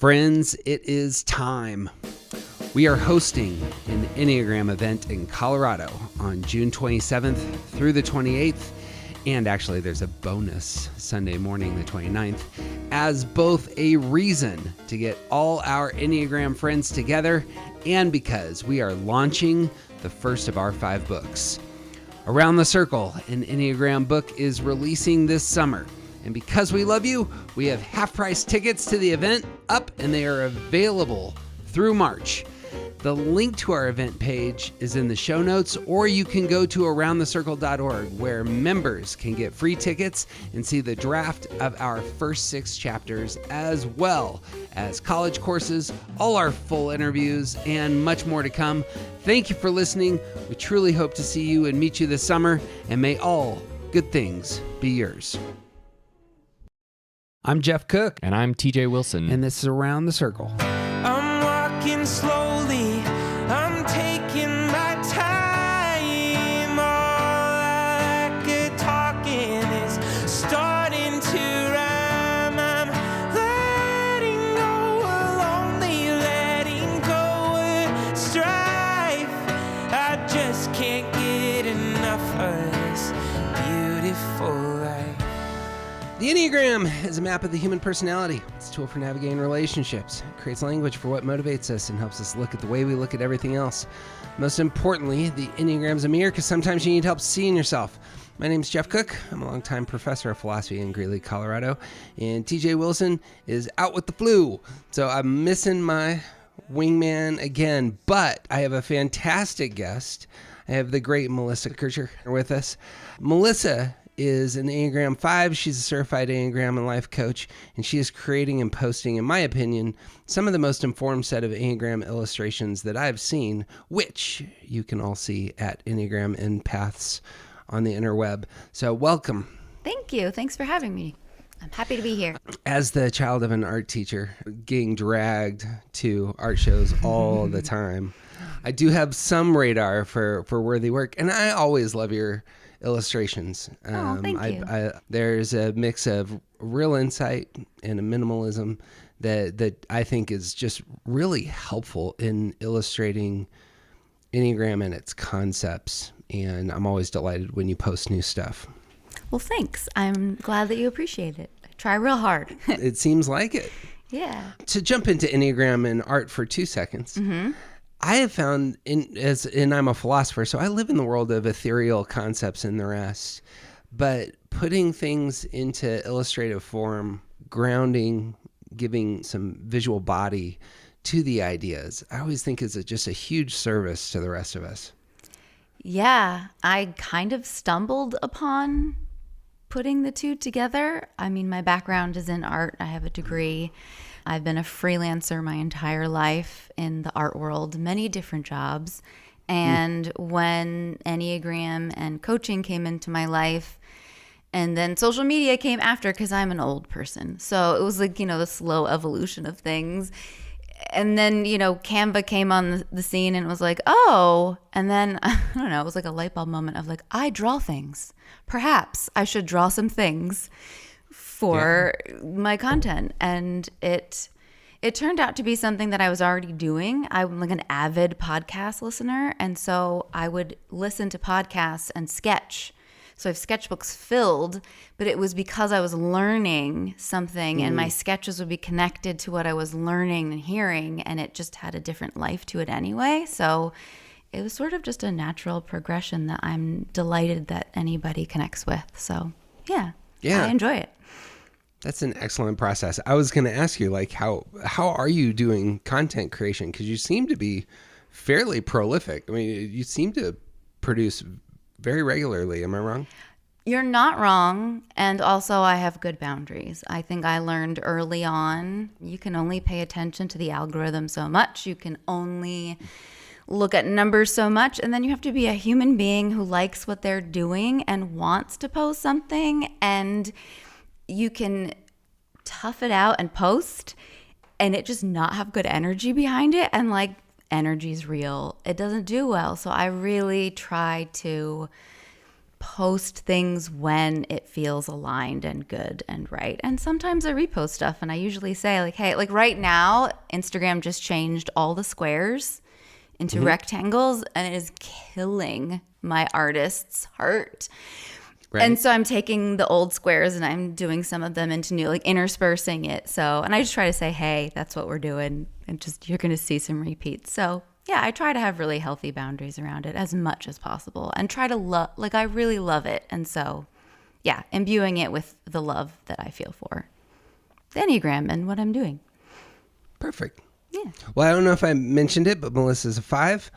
Friends, it is time. We are hosting an Enneagram event in Colorado on June 27th through the 28th. And actually, there's a bonus Sunday morning, the 29th, as both a reason to get all our Enneagram friends together and because we are launching the first of our 5 books. Around the Circle, an Enneagram book, is releasing this summer. And because we love you, we have half-price tickets to the event up, and they are available through March. The link to our event page is in the show notes, or you can go to aroundthecircle.org, where members can get free tickets and see the draft of our first 6 chapters, as well as college courses, all our full interviews, and much more to come. Thank you for listening. We truly hope to see you and meet you this summer, and may all good things be yours. I'm Jeff Cook. And I'm TJ Wilson. And this is Around the Circle. I'm walking slowly, I'm taking my time. All I could talking is starting to rhyme. I'm letting go of lonely, letting go of strife. I just can't get enough of this beautiful life. The Enneagram is a map of the human personality. It's a tool for navigating relationships. It creates language for what motivates us and helps us look at the way we look at everything else. Most importantly, the Enneagram is a mirror because sometimes you need help seeing yourself. My name is Jeff Cook. I'm a longtime professor of philosophy in Greeley, Colorado. And TJ Wilson is out with the flu. So I'm missing my wingman again. But I have a fantastic guest. I have the great Melissa Kircher with us. Melissa is an Enneagram 5. She's a certified Enneagram and life coach, and she is creating and posting, in my opinion, some of the most informed set of Enneagram illustrations that I've seen, which you can all see at Enneagram Paths on the interweb. So welcome. Thank you. Thanks for having me. I'm happy to be here. As the child of an art teacher, getting dragged to art shows all the time, I do have some radar for worthy work, and I always love your illustrations. Thank you. There's a mix of real insight and a minimalism that I think is just really helpful in illustrating Enneagram and its concepts. And I'm always delighted when you post new stuff. Well, thanks. I'm glad that you appreciate it. I try real hard. It seems like it. Yeah. To jump into Enneagram and art for 2 seconds, I have found, and I'm a philosopher, so I live in the world of ethereal concepts and the rest, but putting things into illustrative form, grounding, giving some visual body to the ideas, I always think is just a huge service to the rest of us. Yeah. I kind of stumbled upon putting the two together. I mean, my background is in art. I have a degree. I've been a freelancer my entire life in the art world, many different jobs. And when Enneagram and coaching came into my life, and then social media came after because I'm an old person. So it was like, the slow evolution of things. And then, Canva came on the scene and it was like, oh, and then, I don't know, it was like a light bulb moment of like, I draw things. Perhaps I should draw some things for my content. And it turned out to be something that I was already doing. I'm like an avid podcast listener. And so I would listen to podcasts and sketch. So I have sketchbooks filled, but it was because I was learning something and my sketches would be connected to what I was learning and hearing, and it just had a different life to it anyway. So it was sort of just a natural progression that I'm delighted that anybody connects with. So yeah. I enjoy it. That's an excellent process. I was going to ask you, like, how are you doing content creation? Because you seem to be fairly prolific. I mean, you seem to produce very regularly. Am I wrong? You're not wrong. And also I have good boundaries. I think I learned early on, you can only pay attention to the algorithm so much. You can only look at numbers so much. And then you have to be a human being who likes what they're doing and wants to post something. And you can tough it out and post and it just not have good energy behind it. And like, energy's real. It doesn't do well. So I really try to post things when it feels aligned and good and right. And sometimes I repost stuff and I usually say like, hey, like right now, Instagram just changed all the squares into rectangles and it is killing my artist's heart. Right. And so I'm taking the old squares and I'm doing some of them into new, like interspersing it. So, and I just try to say, hey, that's what we're doing. And just, you're going to see some repeats. So yeah, I try to have really healthy boundaries around it as much as possible and try to love, like I really love it. And so yeah, imbuing it with the love that I feel for the Enneagram and what I'm doing. Perfect. Yeah. Well, I don't know if I mentioned it, but Melissa's a 5,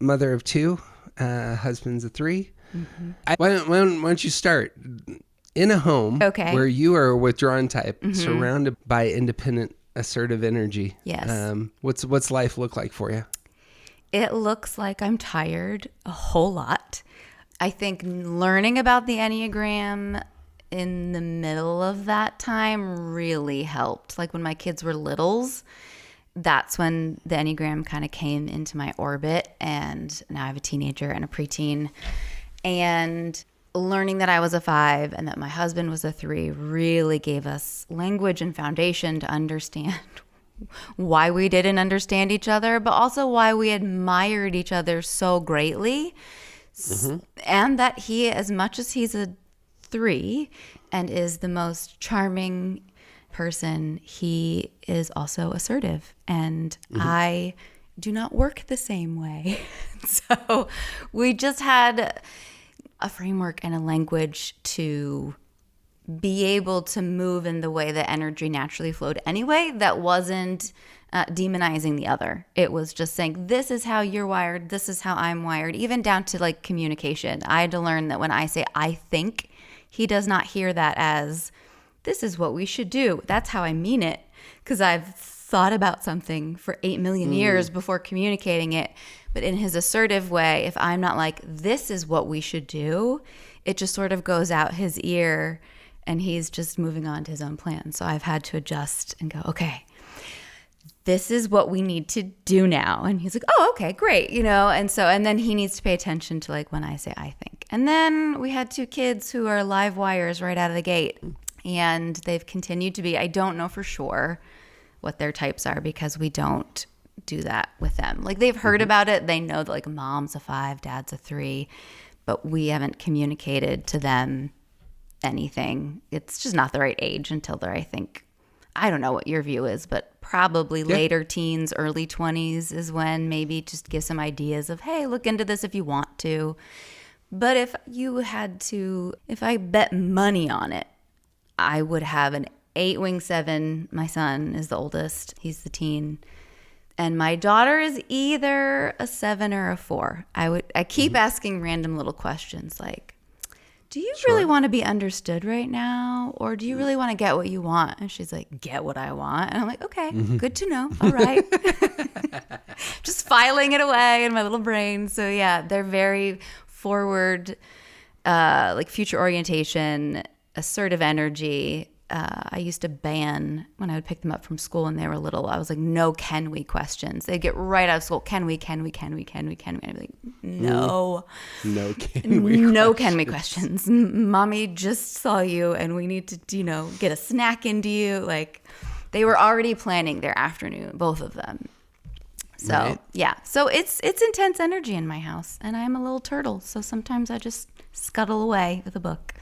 mother of 2, husband's a 3. Mm-hmm. Why don't you start in a home where you are a withdrawn type, surrounded by independent, assertive energy? Yes. What's life look like for you? It looks like I'm tired a whole lot. I think learning about the Enneagram in the middle of that time really helped. Like when my kids were littles, that's when the Enneagram kind of came into my orbit. And now I have a teenager and a preteen. And learning that I was a 5 and that my husband was a 3 really gave us language and foundation to understand why we didn't understand each other, but also why we admired each other so greatly. And that he, as much as he's a 3 and is the most charming person, he is also assertive. And I do not work the same way. So we just had a framework and a language to be able to move in the way that energy naturally flowed anyway, that wasn't demonizing the other. It was just saying, this is how you're wired, this is how I'm wired, even down to like communication. I had to learn that when I say I think, he does not hear that as this is what we should do. That's how I mean it, because I've thought about something for 8 million years before communicating it. But in his assertive way, if I'm not like, this is what we should do, it just sort of goes out his ear and he's just moving on to his own plan. So I've had to adjust and go, okay, this is what we need to do now. And he's like, oh, okay, great. And then he needs to pay attention to like when I say I think. And then we had 2 kids who are live wires right out of the gate. And they've continued to be, I don't know for sure what their types are because we don't do that with them. Like they've heard about it. They know that like mom's a 5, dad's a 3, but we haven't communicated to them anything. It's just not the right age until they're, I think, I don't know what your view is, but probably later teens, early 20s is when maybe just give some ideas of, hey, look into this if you want to. But if I bet money on it, I would have an 8-wing 7. My son is the oldest. He's the teen. And my daughter is either a 7 or a 4. I keep asking random little questions like, do you really want to be understood right now? Or do you really want to get what you want? And she's like, get what I want. And I'm like, okay, good to know. All right. Just filing it away in my little brain. So yeah, they're very forward, like future orientation, assertive energy. I used to ban when I would pick them up from school when they were little. I was like, no can we questions. They'd get right out of school. Can we? And I'd be like, no. No can we No can we questions. Mommy just saw you and we need to, get a snack into you. Like they were already planning their afternoon, both of them. So yeah. So it's intense energy in my house and I'm a little turtle. So sometimes I just scuttle away with a book.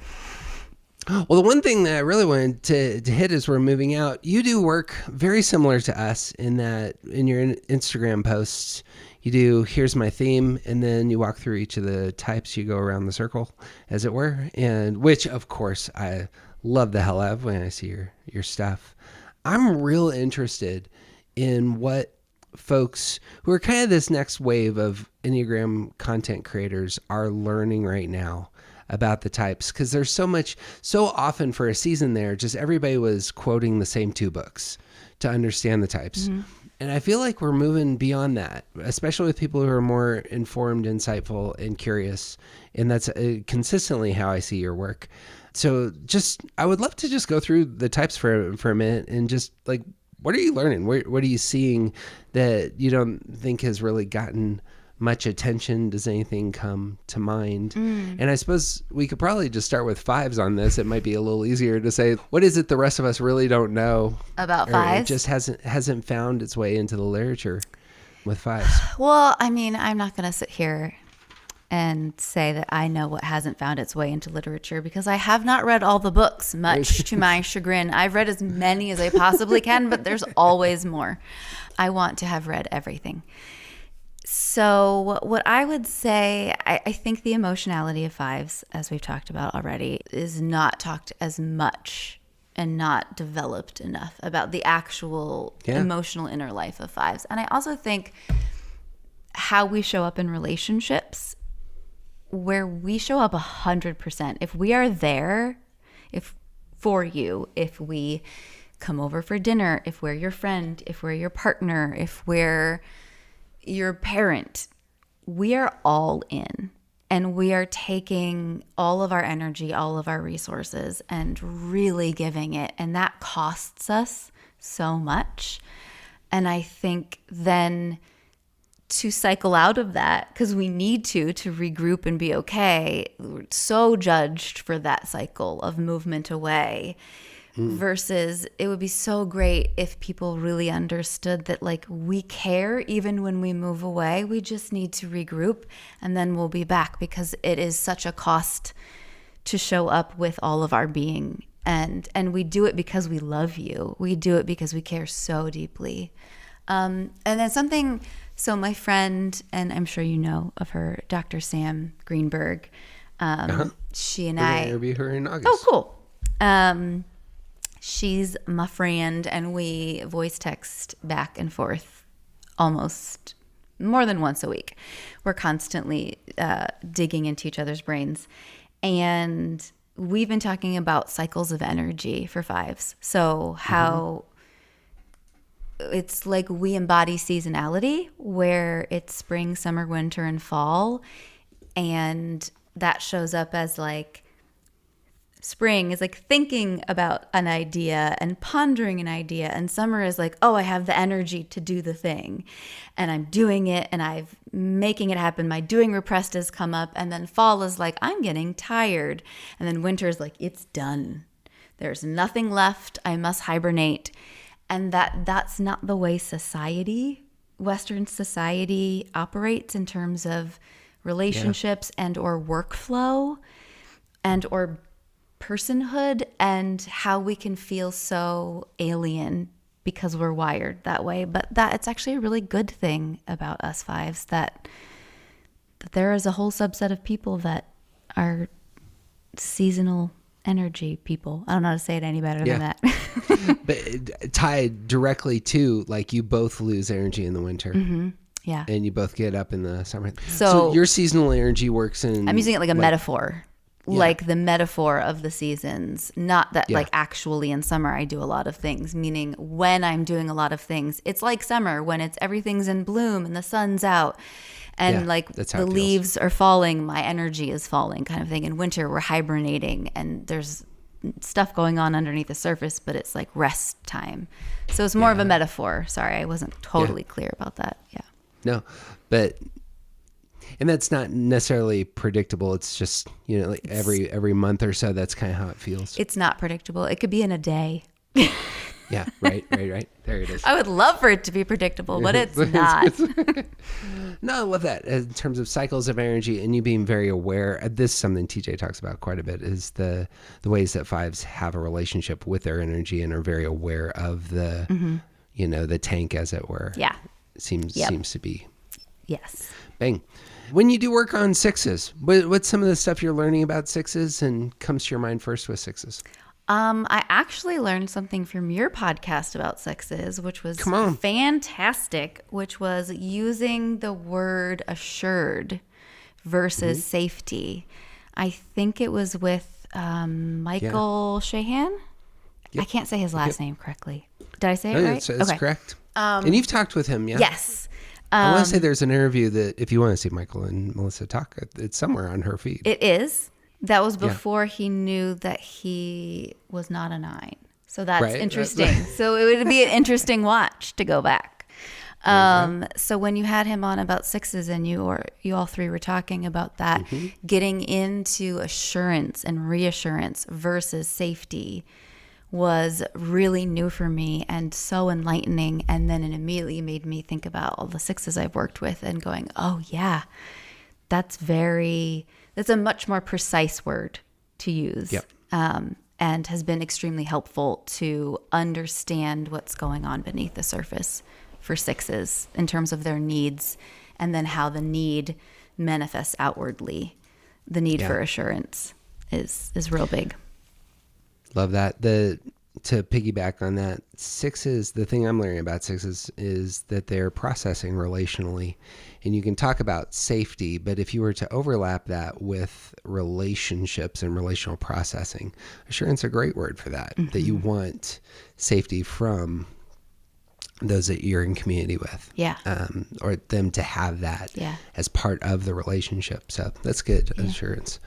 Well, the one thing that I really wanted to hit as we're moving out, you do work very similar to us in that in your Instagram posts, you do, here's my theme, and then you walk through each of the types, you go around the circle, as it were, and which, of course, I love the hell out of when I see your stuff. I'm real interested in what folks who are kind of this next wave of Enneagram content creators are learning right now about the types, because there's so often for a season there, just everybody was quoting the same 2 books to understand the types. And I feel like we're moving beyond that, especially with people who are more informed, insightful, and curious. And that's consistently how I see your work. So I would love to just go through the types for a minute and just like, what are you learning? What are you seeing that you don't think has really gotten much attention? Does anything come to mind? And I suppose we could probably just start with fives on this. It might be a little easier to say, what is it the rest of us really don't know about or fives? It just hasn't found its way into the literature with fives. Well, I mean, I'm not going to sit here and say that I know what hasn't found its way into literature because I have not read all the books, much to my chagrin. I've read as many as I possibly can, but there's always more. I want to have read everything. So what I would say, I think the emotionality of fives, as we've talked about already, is not talked as much and not developed enough about the actual emotional inner life of fives. And I also think how we show up in relationships, where we show up 100%. If we are there, if we come over for dinner, if we're your friend, if we're your partner, if we're your parent, we are all in. And we are taking all of our energy, all of our resources, and really giving it. And that costs us so much. And I think then to cycle out of that, because we need to regroup and be okay, we're so judged for that cycle of movement away. Versus it would be so great if people really understood that, like, we care even when we move away. We just need to regroup and then we'll be back, because it is such a cost to show up with all of our being. And we do it because we love you. We do it because we care so deeply. And then so my friend, and I'm sure you know of her, Dr. Sam Greenberg, she and We're gonna I interview her in August. Oh, cool. She's my friend, and we voice text back and forth almost more than once a week. We're constantly digging into each other's brains. And we've been talking about cycles of energy for fives. So how it's like we embody seasonality, where it's spring, summer, winter, and fall. And that shows up as like, spring is like thinking about an idea and pondering an idea, and summer is like, oh, I have the energy to do the thing and I'm doing it and I'm making it happen. My doing repressed has come up. And then fall is like, I'm getting tired. And then winter is like, it's done. There's nothing left. I must hibernate. And that's not the way Western society operates in terms of relationships and or workflow and or personhood, and how we can feel so alien because we're wired that way. But that it's actually a really good thing about us fives, that there is a whole subset of people that are seasonal energy people. I don't know how to say it any better than that. But tied directly to, like, you both lose energy in the winter. Yeah. And you both get up in the summer. So your seasonal energy works in... I'm using it like a metaphor. Like the metaphor of the seasons, not that like actually in summer I do a lot of things, meaning when I'm doing a lot of things, it's like summer when everything's in bloom and the sun's out and like the leaves are falling, my energy is falling kind of thing. In winter we're hibernating and there's stuff going on underneath the surface, but it's like rest time. So it's more of a metaphor. Sorry, I wasn't totally clear about that. Yeah. No, but... And that's not necessarily predictable. It's just, like every month or so, that's kind of how it feels. It's not predictable. It could be in a day. Yeah, right. There it is. I would love for it to be predictable, but it's not. No, I love that. In terms of cycles of energy and you being very aware, this is something TJ talks about quite a bit, is the ways that fives have a relationship with their energy and are very aware of the, the tank, as it were. Yeah. Seems to be. Yes. Bang. When you do work on sixes, what's some of the stuff you're learning about sixes and comes to your mind first with sixes? I actually learned something from your podcast about sixes, which was fantastic, which was using the word assured versus safety. I think it was with Michael Shahan. Yep. I can't say his last name correctly. Did I say it right? It's correct. And you've talked with him, yeah? Yes. I want to say there's an interview that if you want to see Michael and Melissa talk, it's somewhere on her feed. It is. That was before he knew that he was not a 9. So that's interesting. So it would be an interesting watch to go back. So when you had him on about sixes and you all three were talking about that, getting into assurance and reassurance versus safety was really new for me and so enlightening. And then it immediately made me think about all the sixes I've worked with and going, oh yeah, that's a much more precise word to use. Yep. And has been extremely helpful to understand what's going on beneath the surface for sixes in terms of their needs, and then how the need manifests outwardly. The need for assurance is real big. Love that. To piggyback on that, sixes, the thing I'm learning about sixes is that they're processing relationally. And you can talk about safety, but if you were to overlap that with relationships and relational processing, assurance is a great word for that, that you want safety from those that you're in community with. Yeah. Or them to have that as part of the relationship. So that's good, assurance.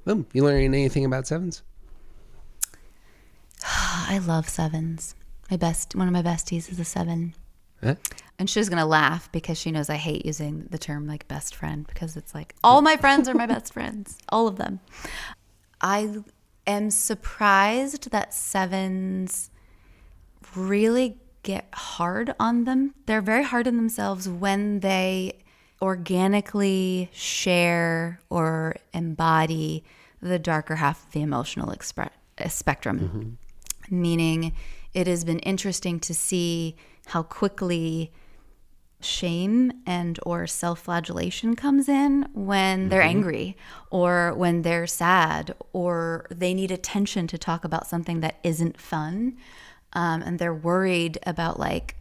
Boom. You learning anything about sevens? I love sevens. One of my besties is a 7. Huh? And she's going to laugh because she knows I hate using the term like best friend, because it's like all my friends are my best friends, all of them. I am surprised that 7s really get hard on them. They're very hard on themselves when they organically share or embody the darker half of the emotional spectrum. Meaning it has been interesting to see how quickly shame and or self-flagellation comes in when they're angry or when they're sad or they need attention to talk about something that isn't fun. And they're worried about like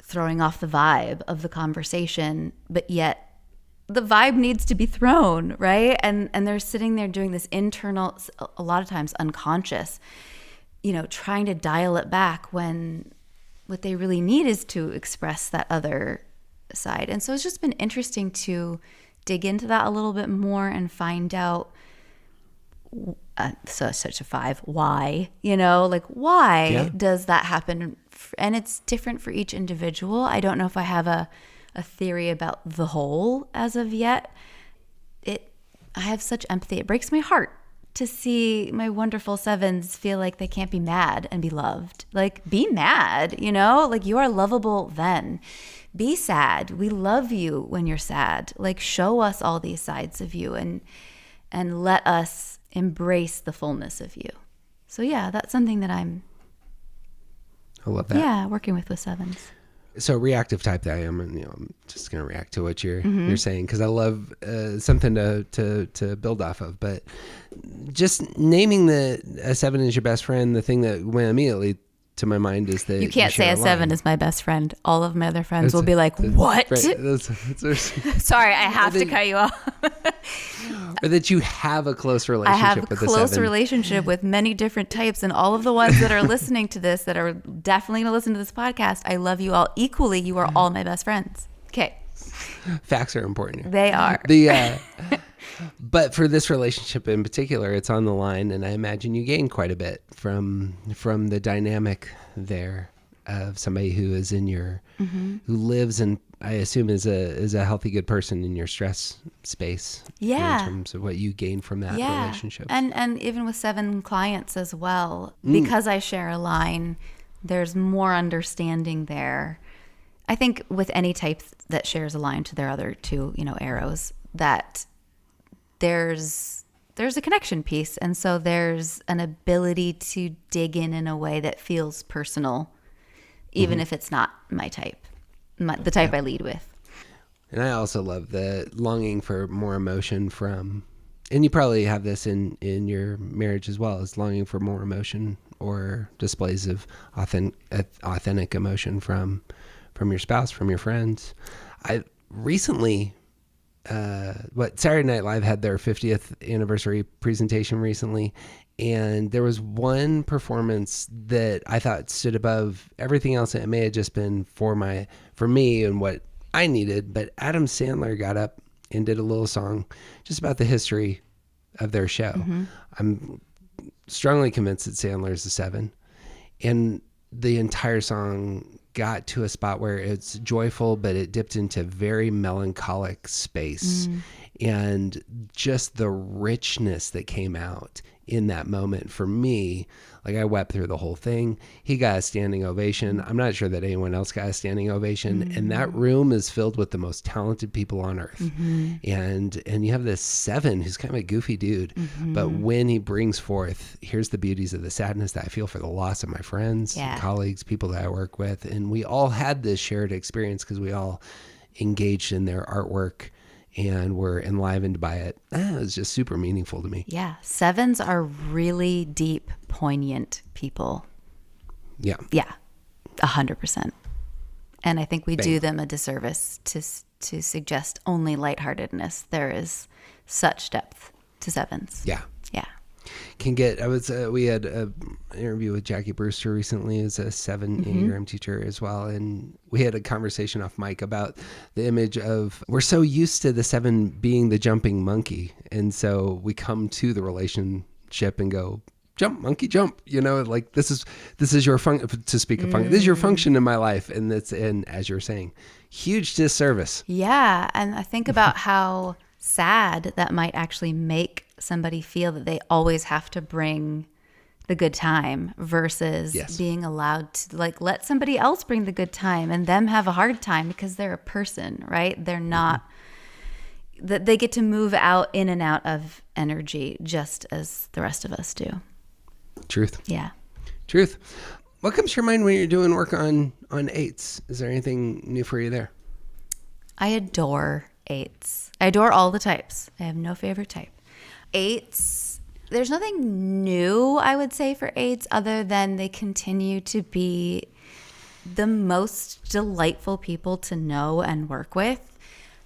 throwing off the vibe of the conversation, but yet the vibe needs to be thrown, right? And they're sitting there doing this internal, a lot of times unconscious, trying to dial it back when what they really need is to express that other side. And so it's just been interesting to dig into that a little bit more and find out, so such a 5, why, why does that happen? And it's different for each individual. I don't know if I have a theory about the whole as of yet. I have such empathy. It breaks my heart to see my wonderful 7s feel like they can't be mad and be loved. Like, be mad, like you are lovable then. Be sad. We love you when you're sad. Like, show us all these sides of you and let us embrace the fullness of you. So yeah, that's something that I love that. Yeah, working with 7s. So reactive type that I am, and I'm just going to react to what you're saying, because I love something to build off of. But just naming a 7 as your best friend, the thing that went immediately to my mind is that you can't say a 7 is my best friend. All of my other friends will be like, "What?" Right. Sorry, I have to cut you off. Or that you have a close relationship with a 7. I have a close relationship with many different types, and all of the ones that are listening to this, that are definitely going to listen to this podcast, I love you all equally. You are all my best friends. Okay. Facts are important here. They are. But for this relationship in particular, it's on the line, and I imagine you gain quite a bit from the dynamic there of somebody who is in your, who lives and I assume is a healthy, good person in your stress space. Yeah. In terms of what you gain from that relationship. And even with 7 clients as well, because I share a line, there's more understanding there. I think with any type that shares a line to their other 2, arrows, that there's a connection piece. And so there's an ability to dig in a way that feels personal, even if it's not my type, the type I lead with. And I also love the longing for more emotion from, and you probably have this in your marriage as well, as longing for more emotion or displays of authentic emotion from your spouse, from your friends. I recently, Saturday Night Live had their 50th anniversary presentation recently, and there was one performance that I thought stood above everything else. It may have just been for me and what I needed, but Adam Sandler got up and did a little song just about the history of their show. I'm strongly convinced that Sandler is a 7, and the entire song got to a spot where it's joyful, but it dipped into very melancholic space. And just the richness that came out in that moment for me, like I wept through the whole thing. He got a standing ovation. I'm not sure that anyone else got a standing ovation. And that room is filled with the most talented people on earth. And you have this 7 who's kind of a goofy dude. But when he brings forth, here's the beauties of the sadness that I feel for the loss of my friends, colleagues, people that I work with. And we all had this shared experience because we all engaged in their artwork and were enlivened by it. It was just super meaningful to me. Yeah. 7s are really deep, poignant people. Yeah. Yeah. 100%. And I think we do them a disservice to suggest only lightheartedness. There is such depth to 7s. Yeah. Yeah. We had an interview with Jackie Brewster recently, who's a 7 Enneagram teacher as well. And we had a conversation off mic about the image of, we're so used to the 7 being the jumping monkey. And so we come to the relationship and go, jump, monkey, jump, like this is your function, to speak of function. This is your function in my life. And as you're saying, huge disservice. Yeah. And I think about how sad that might actually make somebody feel that they always have to bring the good time versus being allowed to let somebody else bring the good time and them have a hard time because they're a person, right? They're not, that they get to move in and out of energy just as the rest of us do. Truth. Yeah. Truth. What comes to your mind when you're doing work on 8s? Is there anything new for you there? I adore 8s. I adore all the types. I have no favorite type. 8s, there's nothing new, I would say, for 8s other than they continue to be the most delightful people to know and work with.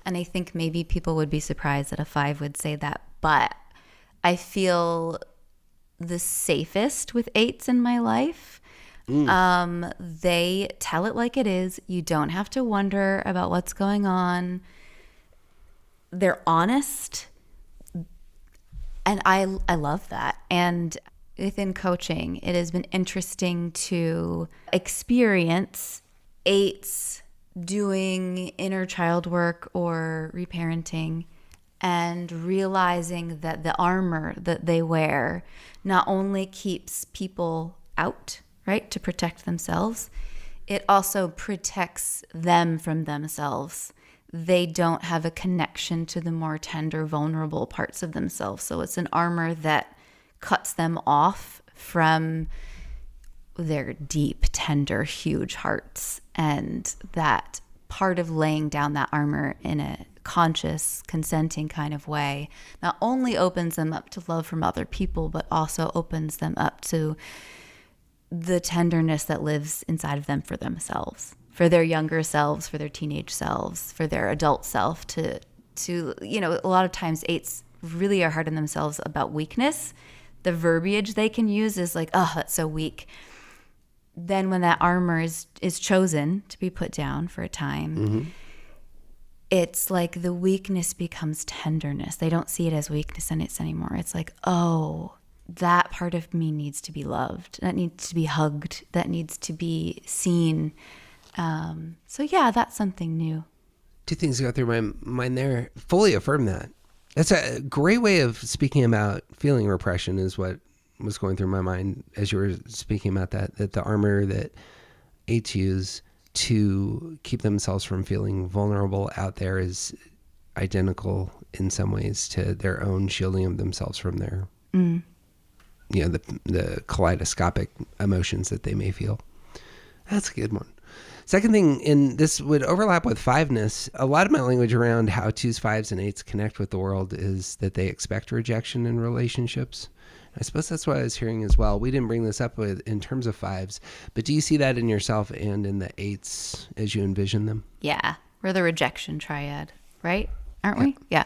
And I think maybe people would be surprised that a 5 would say that, but I feel the safest with 8s in my life. They tell it like it is. You don't have to wonder about what's going on. They're honest. And I love that. And within coaching, it has been interesting to experience 8s doing inner child work or reparenting and realizing that the armor that they wear not only keeps people out, right, to protect themselves, it also protects them from themselves. They don't have a connection to the more tender, vulnerable parts of themselves. So it's an armor that cuts them off from their deep, tender, huge hearts. And that part of laying down that armor in a conscious, consenting kind of way not only opens them up to love from other people, but also opens them up to the tenderness that lives inside of them for themselves, for their younger selves, for their teenage selves, for their adult self to a lot of times 8s really are hard on themselves about weakness. The verbiage they can use is like, oh, that's so weak. Then when that armor is chosen to be put down for a time, it's like the weakness becomes tenderness. They don't see it as weakness and it's anymore. It's like, oh, that part of me needs to be loved. That needs to be hugged. That needs to be seen. So yeah, that's something new. 2 things go through my mind there. Fully affirm that. That's a great way of speaking about feeling repression is what was going through my mind as you were speaking about that the armor that 8s use to keep themselves from feeling vulnerable out there is identical in some ways to their own shielding of themselves from their, the kaleidoscopic emotions that they may feel. That's a good one. Second thing, and this would overlap with 5-ness, a lot of my language around how 2s, 5s, and 8s connect with the world is that they expect rejection in relationships. I suppose that's what I was hearing as well. We didn't bring this up in terms of 5s, but do you see that in yourself and in the 8s as you envision them? Yeah, we're the rejection triad, right? Aren't we? Yeah.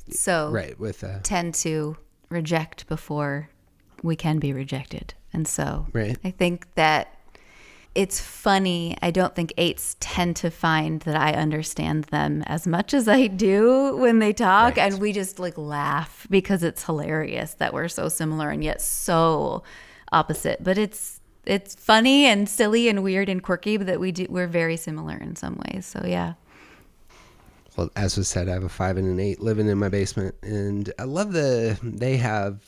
So right, tend to reject before we can be rejected. And so I think that it's funny. I don't think 8s tend to find that I understand them as much as I do when they talk. Right. And we just laugh because it's hilarious that we're so similar and yet so opposite. But it's it's funny and silly and weird and quirky, but that we're very similar in some ways. So yeah. Well, as was said, I have a 5 and an 8 living in my basement, and I love they have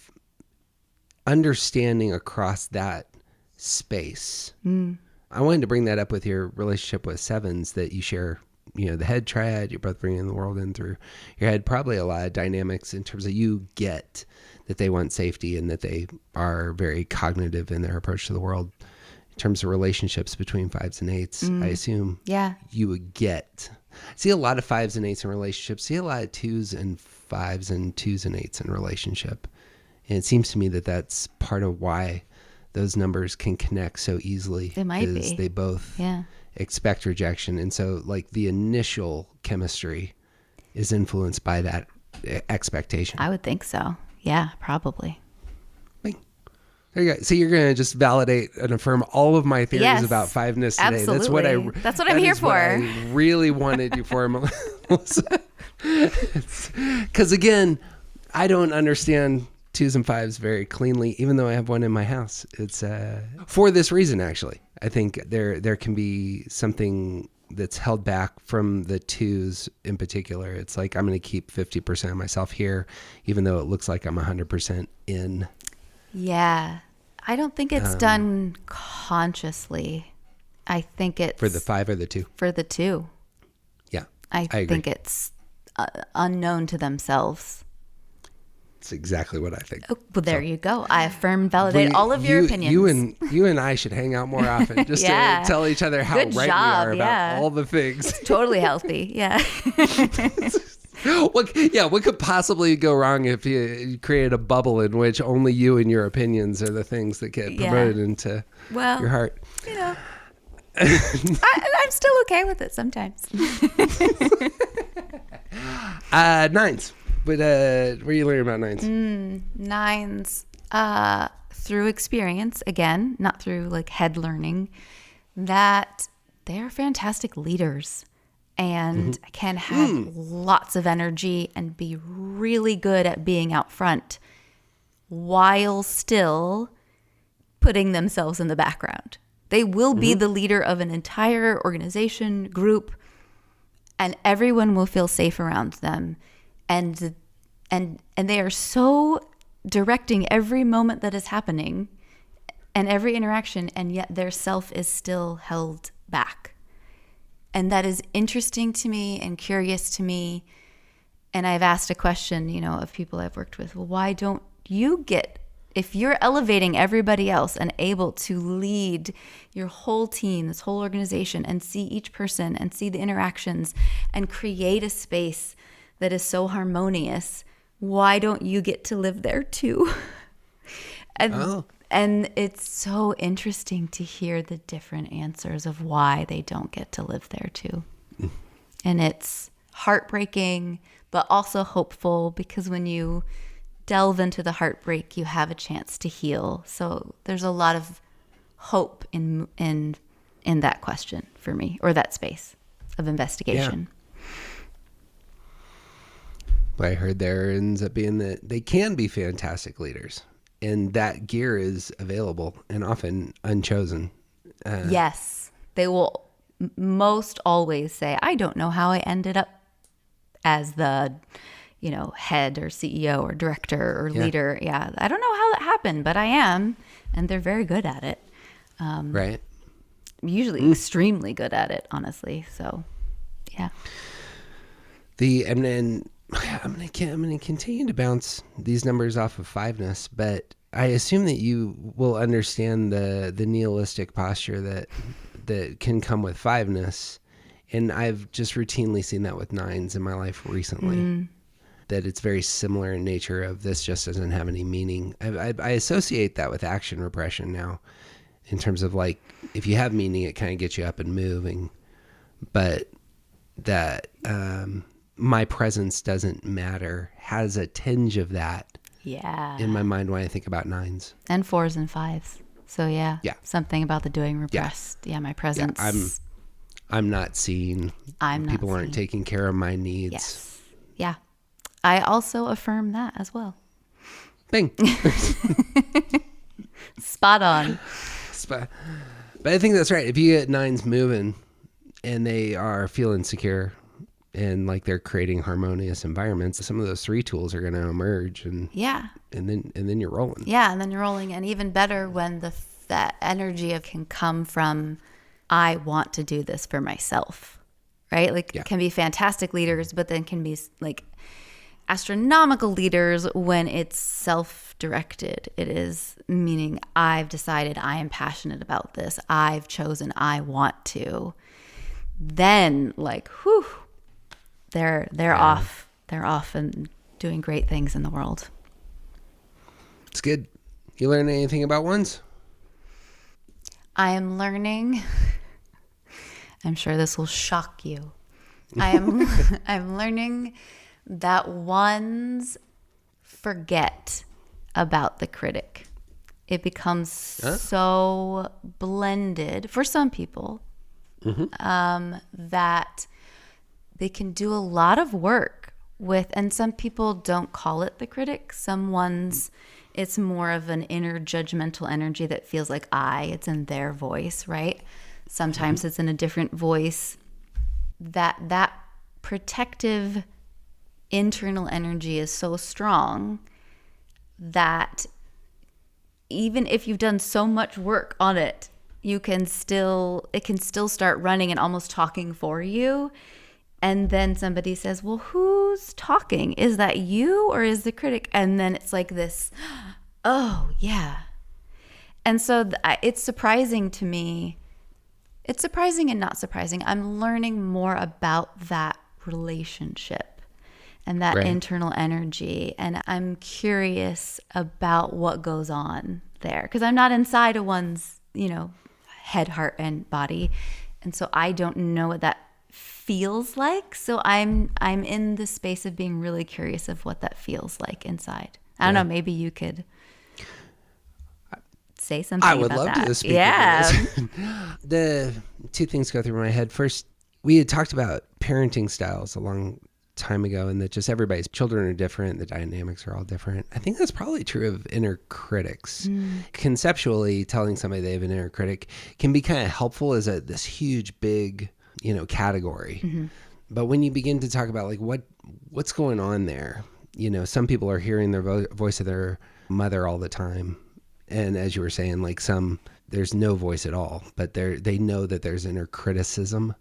understanding across that space. I wanted to bring that up with your relationship with 7s, that you share, the head triad, you're both bringing the world in through your head, probably a lot of dynamics in terms of you get that they want safety and that they are very cognitive in their approach to the world. In terms of relationships between 5s and 8s, I assume you would get. See a lot of 5s and 8s in relationships. See a lot of 2s and 5s and 2s and 8s in relationship. And it seems to me that that's part of why those numbers can connect so easily. They might be. They both expect rejection. And so like the initial chemistry is influenced by that expectation. I would think so. Yeah, probably. There you go. So you're going to just validate and affirm all of my theories about 5ness today. Absolutely. That's what I'm here for. I really wanted you for, Melissa. Because again, I don't understand 2s and 5s very cleanly, even though I have one in my house. It's for this reason, actually. I think there can be something that's held back from the 2s in particular. It's like, I'm going to keep 50% of myself here, even though it looks like I'm 100% in. Yeah. I don't think it's done consciously. I think it's... For the 5 or the 2? For the 2. Yeah. I think it's unknown to themselves. It's exactly what I think. Oh, well, there you go. I affirm and validate all of your opinions. You and I should hang out more often just to tell each other how right we are about all the things. It's totally healthy. Yeah. What could possibly go wrong if you created a bubble in which only you and your opinions are the things that get promoted into your heart? I'm still okay with it sometimes. 9s. But where are you learning about 9s? 9s, through experience, again, not through like head learning, that they're fantastic leaders and can have lots of energy and be really good at being out front while still putting themselves in the background. They will be the leader of an entire organization, group, and everyone will feel safe around them. And they are so directing every moment that is happening and every interaction, and yet their self is still held back. And that is interesting to me and curious to me. And I've asked a question, of people I've worked with, well, why don't you get, if you're elevating everybody else and able to lead your whole team, this whole organization, and see each person and see the interactions and create a space that is so harmonious, why don't you get to live there too? And it's so interesting to hear the different answers of why they don't get to live there too. And it's heartbreaking, but also hopeful, because when you delve into the heartbreak, you have a chance to heal. So there's a lot of hope in that question for me, or that space of investigation. What I heard there ends up being that they can be fantastic leaders, and that gear is available and often unchosen. Yes, they will most always say, I don't know how I ended up as the, head or CEO or director or leader. Yeah, I don't know how that happened, but I am, and they're very good at it. Right. Usually extremely good at it, honestly. So, yeah. And then I'm going to continue to bounce these numbers off of 5ness, but I assume that you will understand the nihilistic posture that can come with 5ness. And I've just routinely seen that with 9s in my life recently, that it's very similar in nature of this just doesn't have any meaning. I associate that with action repression now, in terms of like, if you have meaning, it kind of gets you up and moving, but that, my presence doesn't matter has a tinge of that in my mind when I think about 9s. And 4s and 5s. So something about the doing repressed. Yeah, my presence. Yeah, I'm not seen. People aren't taking care of my needs. Yes. Yeah. I also affirm that as well. Bing. Spot on. But I think that's right. If you get 9s moving and they are feeling secure and like they're creating harmonious environments, some of those 3 tools are going to emerge, and then you're rolling. Yeah, and then you're rolling, and even better when that energy can come from, I want to do this for myself, right? Like, can be fantastic leaders, but then can be like astronomical leaders when it's self-directed. It is meaning, I've decided I am passionate about this. I've chosen I want to. Then like, whew, they're off. They're off and doing great things in the world. It's good. You learn anything about 1s? I am learning. I'm sure this will shock you. I'm learning that 1s forget about the critic. It becomes so blended for some people that they can do a lot of work with, and some people don't call it the critic. Some 1s, it's more of an inner judgmental energy that feels like it's in their voice, right? Sometimes it's in a different voice. That protective internal energy is so strong that even if you've done so much work on it, it can still start running and almost talking for you. And then somebody says, well, who's talking? Is that you or is the critic? And then it's like this, oh, yeah. And so it's surprising to me. It's surprising and not surprising. I'm learning more about that relationship and that internal energy. And I'm curious about what goes on there, because I'm not inside of 1's, head, heart, and body. And so I don't know what that feels like. So I'm in the space of being really curious of what that feels like inside. I don't know, maybe you could say something about that. I would love to speak to this. The 2 things go through my head. First, we had talked about parenting styles a long time ago, and that just everybody's children are different. The dynamics are all different. I think that's probably true of inner critics. Conceptually, telling somebody they have an inner critic can be kind of helpful as this huge, big, category. But when you begin to talk about like what's going on there, some people are hearing their voice of their mother all the time. And as you were saying, like there's no voice at all, but they know that there's inner criticism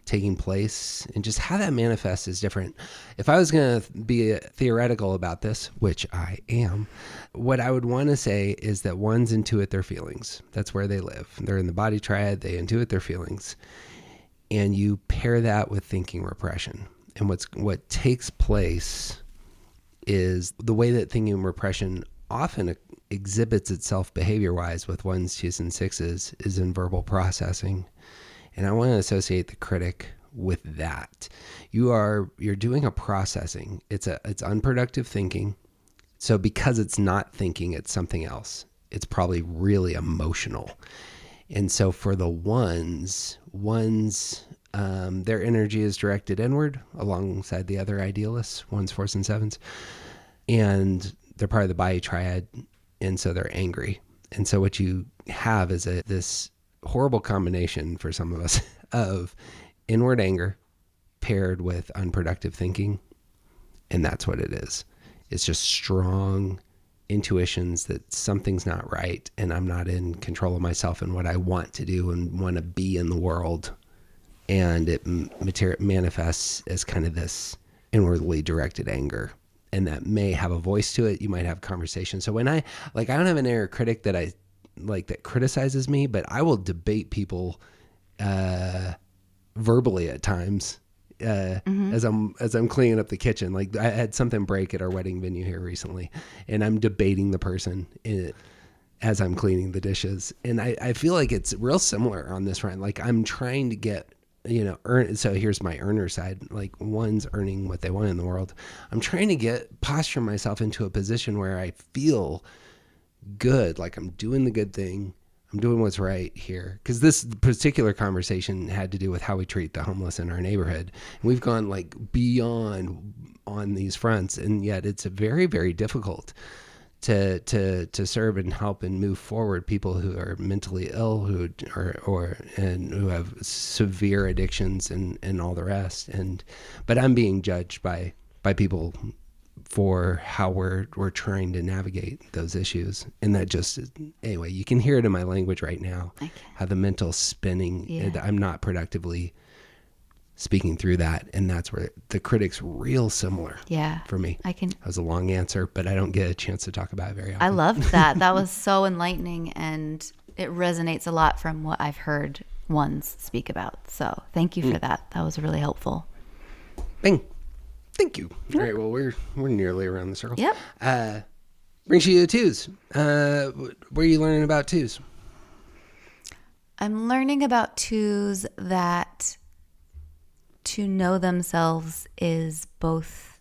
taking place, and just how that manifests is different. If I was going to be theoretical about this, which I am, what I would want to say is that 1s intuit their feelings. That's where they live. They're in the body triad. They intuit their feelings. And you pair that with thinking repression. And what takes place is the way that thinking repression often exhibits itself behavior-wise with 1s, 2s, and 6s is in verbal processing. And I want to associate the critic with that. You're doing a processing. It's unproductive thinking. So because it's not thinking, it's something else. It's probably really emotional. And so for the 1s, their energy is directed inward alongside the other idealists, 1s, 4s, and 7s. And they're part of the body triad. And so they're angry. And so what you have is this horrible combination for some of us of inward anger paired with unproductive thinking. And that's what it is. It's just strong intuitions that something's not right and I'm not in control of myself and what I want to do and want to be in the world. And it manifests as kind of this inwardly directed anger. And that may have a voice to it. You might have conversation. So when I don't have an inner critic that that criticizes me, but I will debate people verbally at times as I'm cleaning up the kitchen. Like I had something break at our wedding venue here recently, and I'm debating the person as I'm cleaning the dishes. And I feel like it's real similar on this front. Like I'm trying to get, so here's my earner side, like 1's earning what they want in the world. I'm trying to posture myself into a position where I feel good, like I'm doing the good thing. I'm doing what's right here. Because this particular conversation had to do with how we treat the homeless in our neighborhood. And we've gone like beyond on these fronts. And yet it's very, very difficult to serve and help and move forward people who are mentally ill, who who have severe addictions and all the rest. But I'm being judged by people for how we're trying to navigate those issues. And that just, anyway, you can hear it in my language right now, how the mental spinning, I'm not productively speaking through that. And that's where the critic's real similar for me. That was a long answer, but I don't get a chance to talk about it very often. I loved that. That was so enlightening, and it resonates a lot from what I've heard ones speak about. So thank you for that. That was really helpful. Bing. Thank you. All right. Well, we're nearly around the circle. Yep. Brings you to twos. What are you learning about twos? I'm learning about twos that to know themselves is both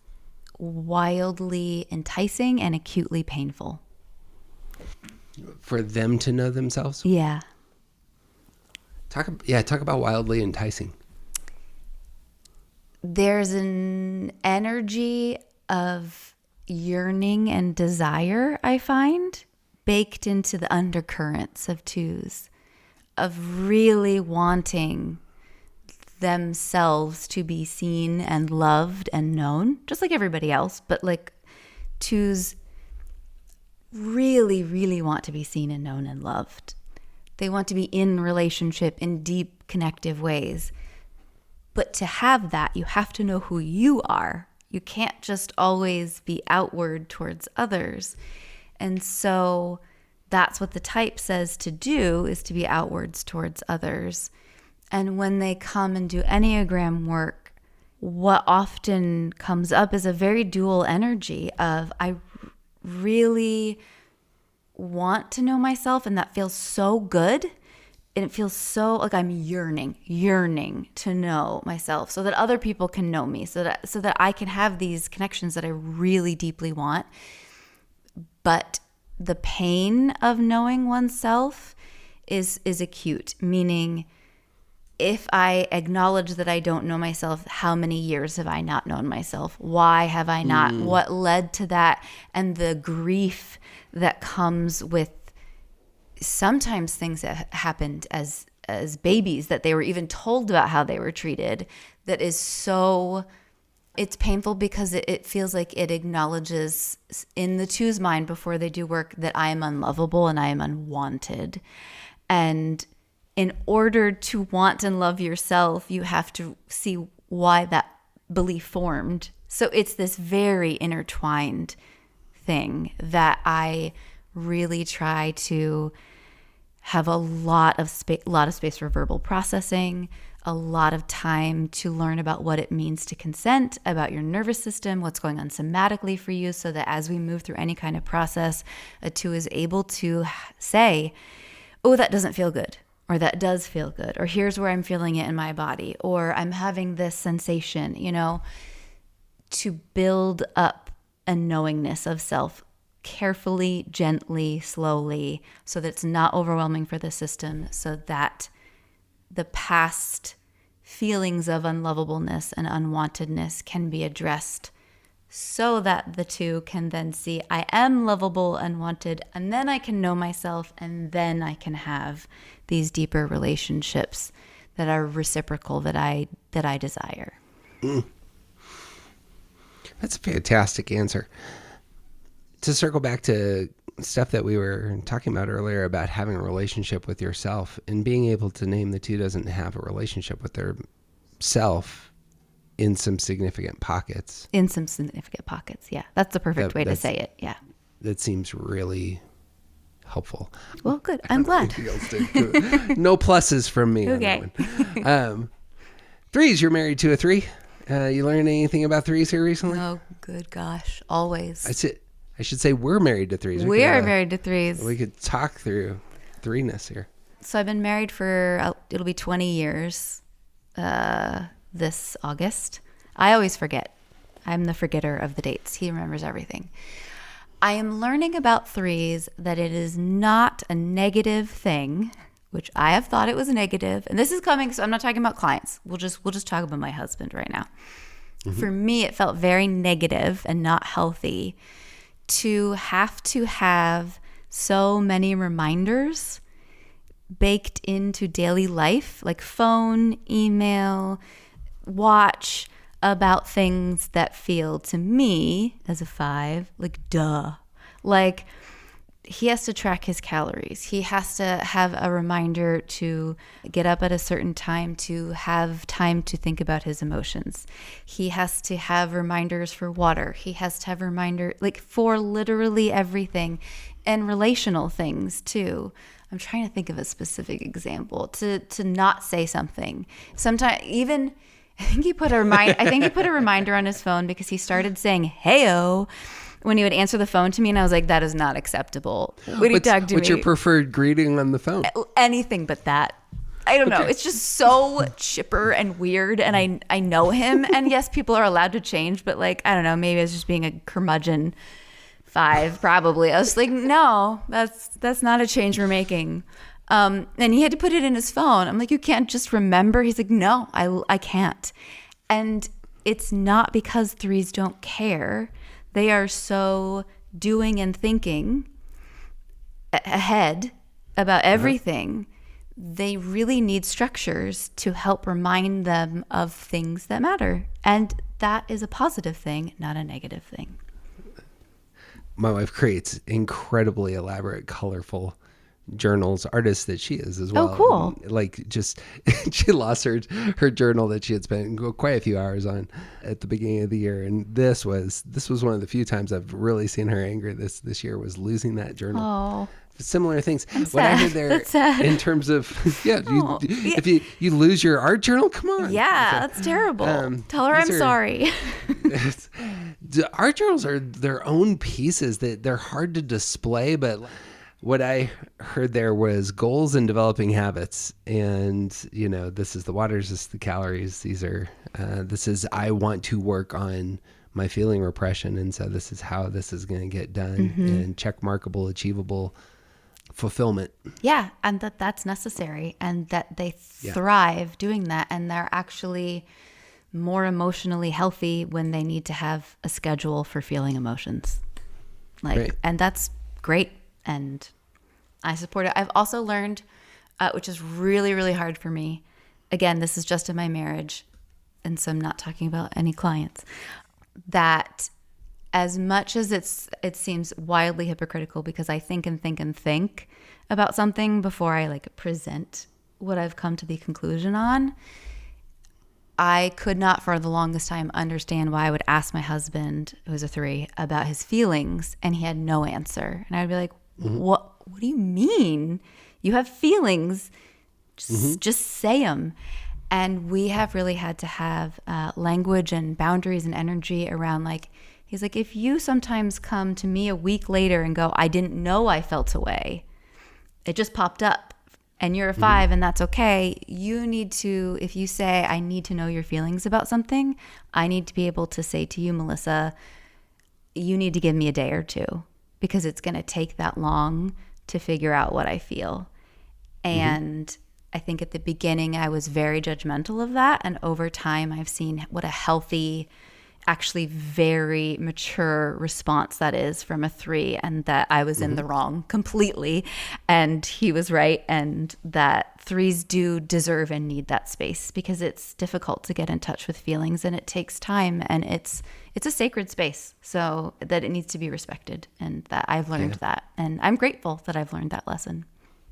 wildly enticing and acutely painful. For them to know themselves? Yeah. Talk about wildly enticing. There's an energy of yearning and desire, I find, baked into the undercurrents of twos, of really wanting themselves to be seen and loved and known, just like everybody else. But like twos really, really want to be seen and known and loved. They want to be in relationship in deep, connective ways. But to have that, you have to know who you are. You can't just always be outward towards others. And so that's what the type says to do, is to be outwards towards others. And when they come and do Enneagram work, what often comes up is a very dual energy of, I really want to know myself, and that feels so good. And it feels so like I'm yearning to know myself so that other people can know me, so that I can have these connections that I really deeply want. But the pain of knowing oneself is acute, meaning if I acknowledge that I don't know myself, how many years have I not known myself? Why have I not? What led to that? And the grief that comes with sometimes things that happened as babies, that they were even told about how they were treated, that is so, it's painful because it feels like it acknowledges in the two's mind before they do work that I am unlovable and I am unwanted. And in order to want and love yourself, you have to see why that belief formed. So it's this very intertwined thing that I really try to have a lot of space for verbal processing, a lot of time to learn about what it means to consent, about your nervous system, what's going on somatically for you, so that as we move through any kind of process, a two is able to say, oh, that doesn't feel good, or that does feel good, or here's where I'm feeling it in my body, or I'm having this sensation, to build up a knowingness of self carefully, gently, slowly, so that it's not overwhelming for the system, so that the past feelings of unlovableness and unwantedness can be addressed, so that the two can then see, I am lovable and wanted, and then I can know myself, and then I can have these deeper relationships that are reciprocal, that I desire. That's a fantastic answer. To circle back to stuff that we were talking about earlier about having a relationship with yourself, and being able to name the two doesn't have a relationship with their self in some significant pockets. In some significant pockets, yeah. That's the perfect way to say it, yeah. That seems really helpful. Well, good. I'm glad. No pluses from me. Okay. On that one. Threes, you're married to a three. You learned anything about threes here recently? Oh, good gosh. Always. I should say we're married to threes. We are married to threes. We could talk through threeness here. So I've been married for, it'll be 20 years this August. I always forget. I'm the forgetter of the dates. He remembers everything. I am learning about threes that it is not a negative thing, which I have thought it was negative. And this is coming, so I'm not talking about clients. We'll just talk about my husband right now. Mm-hmm. For me, it felt very negative and not healthy to have so many reminders baked into daily life, like phone, email, watch, about things that feel to me as a 5 like duh. Like he has to track his calories. He has to have a reminder to get up at a certain time, to have time to think about his emotions. He has to have reminders for water. He has to have reminder like for literally everything, and relational things too. I'm trying to think of a specific example to not say something. Sometimes even I think he put a reminder on his phone because he started saying "heyo" when he would answer the phone to me, and I was like, that is not acceptable. When he talked to me, what's your preferred greeting on the phone? Anything but that. I don't know. It's just so chipper and weird, and I know him, and yes, people are allowed to change, but like, I don't know, maybe it's just being a curmudgeon 5, probably. I was like, no, that's not a change we're making. And he had to put it in his phone. I'm like, you can't just remember? He's like, no, I can't. And it's not because 3s don't care. They are so doing and thinking ahead about everything. They really need structures to help remind them of things that matter. And that is a positive thing, not a negative thing. My wife creates incredibly elaborate, colorful journals, artist that she is as well. Oh, cool. Like just she lost her journal that she had spent quite a few hours on at the beginning of the year, and this was one of the few times I've really seen her angry this year, was losing that journal. Oh, similar things. I'm What sad. I heard there That's sad. in terms of if you lose your art journal, come on. yeah, that's terrible. Tell her I'm sorry. Art journals are their own pieces that they're hard to display, but what I heard there was goals and developing habits. And, this is the waters, this is the calories. These are, I want to work on my feeling repression. And so this is how this is going to get done, and check markable, achievable fulfillment. Yeah. And that's necessary, and that they thrive doing that. And they're actually more emotionally healthy when they need to have a schedule for feeling emotions. And that's great. And I support it. I've also learned, which is really, really hard for me. Again, this is just in my marriage, and so I'm not talking about any clients, that as much as it seems wildly hypocritical, because I think about something before I present what I've come to the conclusion on, I could not for the longest time understand why I would ask my husband, who's a 3, about his feelings, and he had no answer. And I'd be like, what do you mean? You have feelings. Just say them. And we have really had to have language and boundaries and energy around, he's like, if you sometimes come to me a week later and go, I didn't know I felt away, it just popped up, and you're a 5 and that's okay. You need to, if you say, I need to know your feelings about something, I need to be able to say to you, Melissa, you need to give me a day or 2, because it's going to take that long to figure out what I feel. And I think at the beginning I was very judgmental of that. And over time I've seen what a healthy, actually very mature response that is from a 3, and that I was in the wrong completely and he was right, and that 3s do deserve and need that space, because it's difficult to get in touch with feelings, and it takes time, and it's a sacred space, so that it needs to be respected, and that I've learned that, and I'm grateful that I've learned that lesson.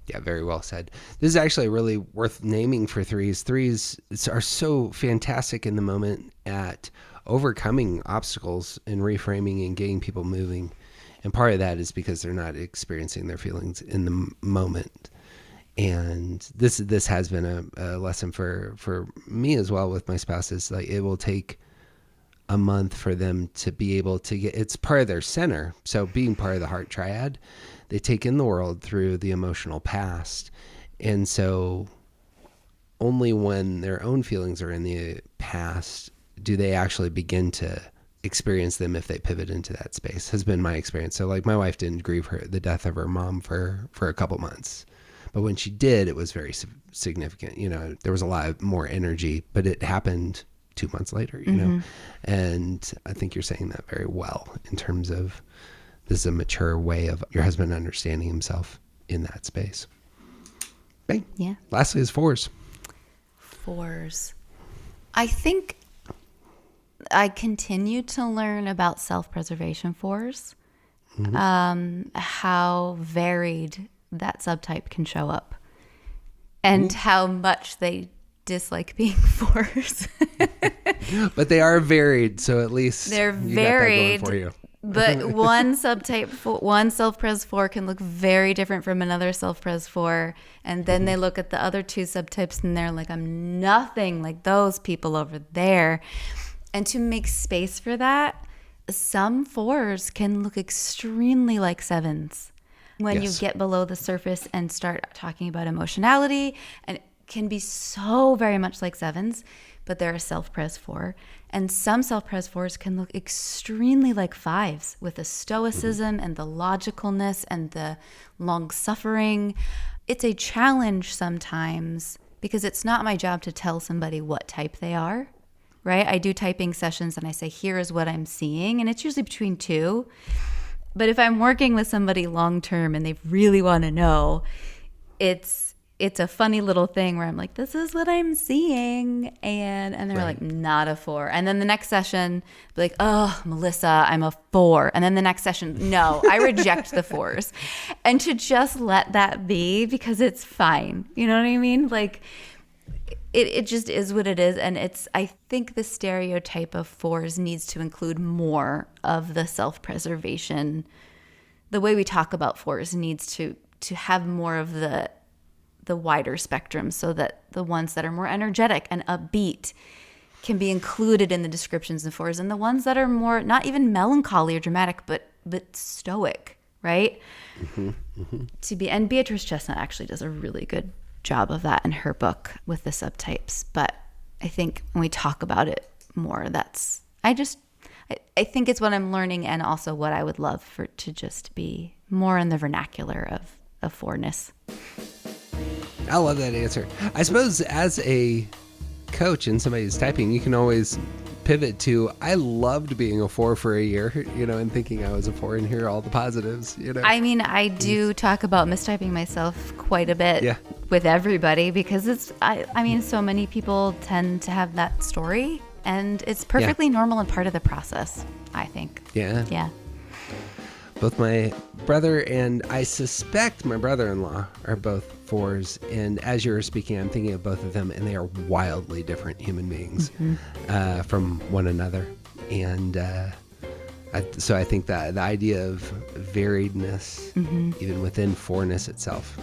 Yeah, very well said. This is actually really worth naming for 3s. 3s are so fantastic in the moment at overcoming obstacles and reframing and getting people moving. And part of that is because they're not experiencing their feelings in the moment. And this has been a lesson for me as well with my spouse. Is it will take a month for them to be able to get, it's part of their center. So being part of the heart triad, they take in the world through the emotional past. And so only when their own feelings are in the past do they actually begin to experience them if they pivot into that space, has been my experience. So my wife didn't grieve the death of her mom for a couple months. But when she did, it was very significant. There was a lot more energy, but it happened 2 months later, and I think you're saying that very well in terms of this is a mature way of your husband understanding himself in that space. Bang. Yeah. Lastly is 4s. 4s. I think I continue to learn about self-preservation 4s, how varied that subtype can show up, and how much they dislike being 4s. But they are varied, so at least They're you varied. got that going for you. But one subtype, one self-pres 4 can look very different from another self-pres 4. And then they look at the other 2 subtypes and they're like, I'm nothing like those people over there. And to make space for that, some 4s can look extremely like 7s. When Yes. you get below the surface and start talking about emotionality, and it can be so very much like 7s, but they're a self-pres 4. And some self-pres 4s can look extremely like 5s with the stoicism and the logicalness and the long suffering. It's a challenge sometimes because it's not my job to tell somebody what type they are, right? I do typing sessions and I say, here is what I'm seeing. And it's usually between 2. But if I'm working with somebody long-term and they really want to know, it's a funny little thing where I'm like, this is what I'm seeing. And they're Right. like, not a 4. And then the next session, be like, oh, Melissa, I'm a 4. And then the next session, no, I reject the 4s. And to just let that be because it's fine. You know what I mean? Like, it just is what it is. And I think the stereotype of 4s needs to include more of the self-preservation. The way we talk about 4s needs to have more of the wider spectrum so that the ones that are more energetic and upbeat can be included in the descriptions of 4s, and the ones that are more not even melancholy or dramatic but stoic, right? And Beatrice Chestnut actually does a really good job of that in her book with the subtypes. But I think when we talk about it more, I think it's what I'm learning, and also what I would love for to just be more in the vernacular of 4ness. I love that answer. I suppose as a coach and somebody who's typing, you can always pivot to, I loved being a 4 for a year, and thinking I was a 4 and hear all the positives, I mean, I do talk about mistyping myself quite a bit Yeah. with everybody because I mean, so many people tend to have that story, and it's perfectly normal and part of the process, I think. Yeah. Yeah. Both my brother and I suspect my brother-in-law are both 4s. And as you were speaking, I'm thinking of both of them, and they are wildly different human beings from one another. And so I think that the idea of variedness, even within 4ness itself,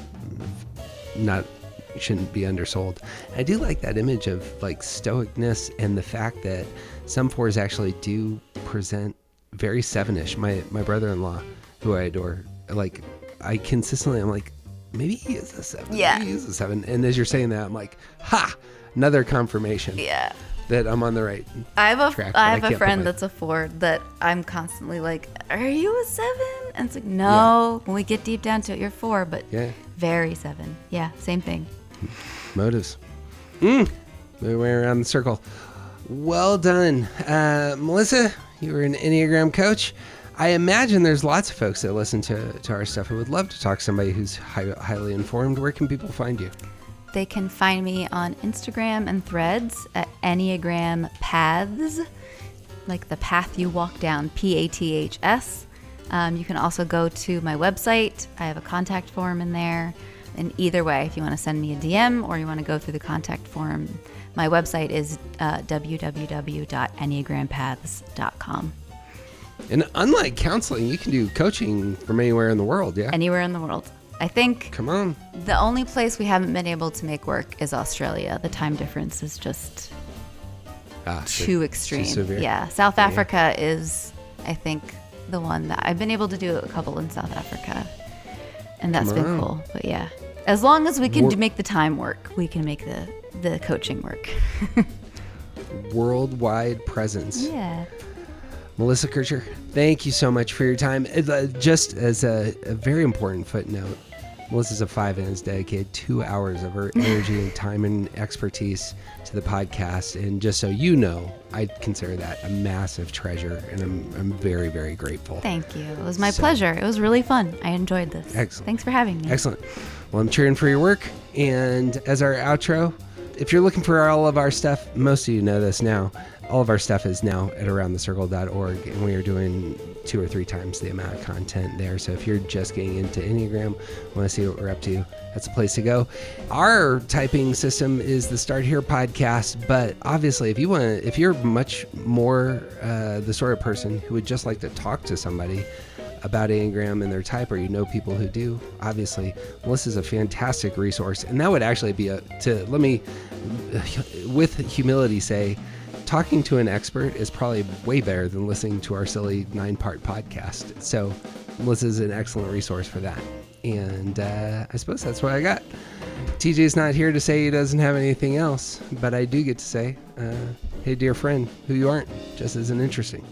shouldn't be undersold. I do like that image of like stoicness and the fact that some 4s actually do present very 7ish. My brother-in-law, who I adore, like I'm like, maybe he is a 7. Yeah. Maybe he is a 7. And as you're saying that, I'm like, ha, another confirmation. Yeah. That I'm on the right I have track, a but I can't put friend my- that's a 4 that I'm constantly like, are you a 7? And it's like, no, when we get deep down to it, you're 4, but very 7. Yeah, same thing. Motives. Moving way around the circle. Well done. Melissa, you were an Enneagram coach. I imagine there's lots of folks that listen to our stuff who would love to talk to somebody who's highly informed. Where can people find you? They can find me on Instagram and Threads at Enneagram Paths, like the path you walk down, PATHS. You can also go to my website. I have a contact form in there. And either way, if you want to send me a DM or you want to go through the contact form, my website is www.enneagrampaths.com. And unlike counseling, you can do coaching from anywhere in the world, yeah? Anywhere in the world. I think Come on. the only place we haven't been able to make work is Australia. The time difference is just too extreme. severe. Yeah. South Africa is, I think, the one that I've been able to do a couple in South Africa. And that's been cool. But yeah, as long as we can make the time work, we can make the coaching work. Worldwide presence. Yeah. Melissa Kircher, thank you so much for your time. Just as a very important footnote, Melissa's a 5 and has dedicated 2 hours of her energy and time and expertise to the podcast. And just so you know, I consider that a massive treasure, and I'm very, very grateful. Thank you. It was my pleasure. It was really fun. I enjoyed this. Excellent. Thanks for having me. Excellent. Well, I'm cheering for your work. And as our outro, if you're looking for all of our stuff, most of you know this now, all of our stuff is now at aroundthecircle.org, and we are doing 2 or 3 times the amount of content there. So if you're just getting into Enneagram, want to see what we're up to, that's a place to go. Our typing system is the Start Here podcast, but obviously if you're much more the sort of person who would just like to talk to somebody about Enneagram and their type, or you know people who do, obviously Melissa's a fantastic resource. And that would actually be let me with humility say, talking to an expert is probably way better than listening to our silly 9-part podcast. So Melissa's an excellent resource for that. And I suppose that's what I got. TJ's not here to say he doesn't have anything else, but I do get to say, hey, dear friend, who you aren't just isn't interesting.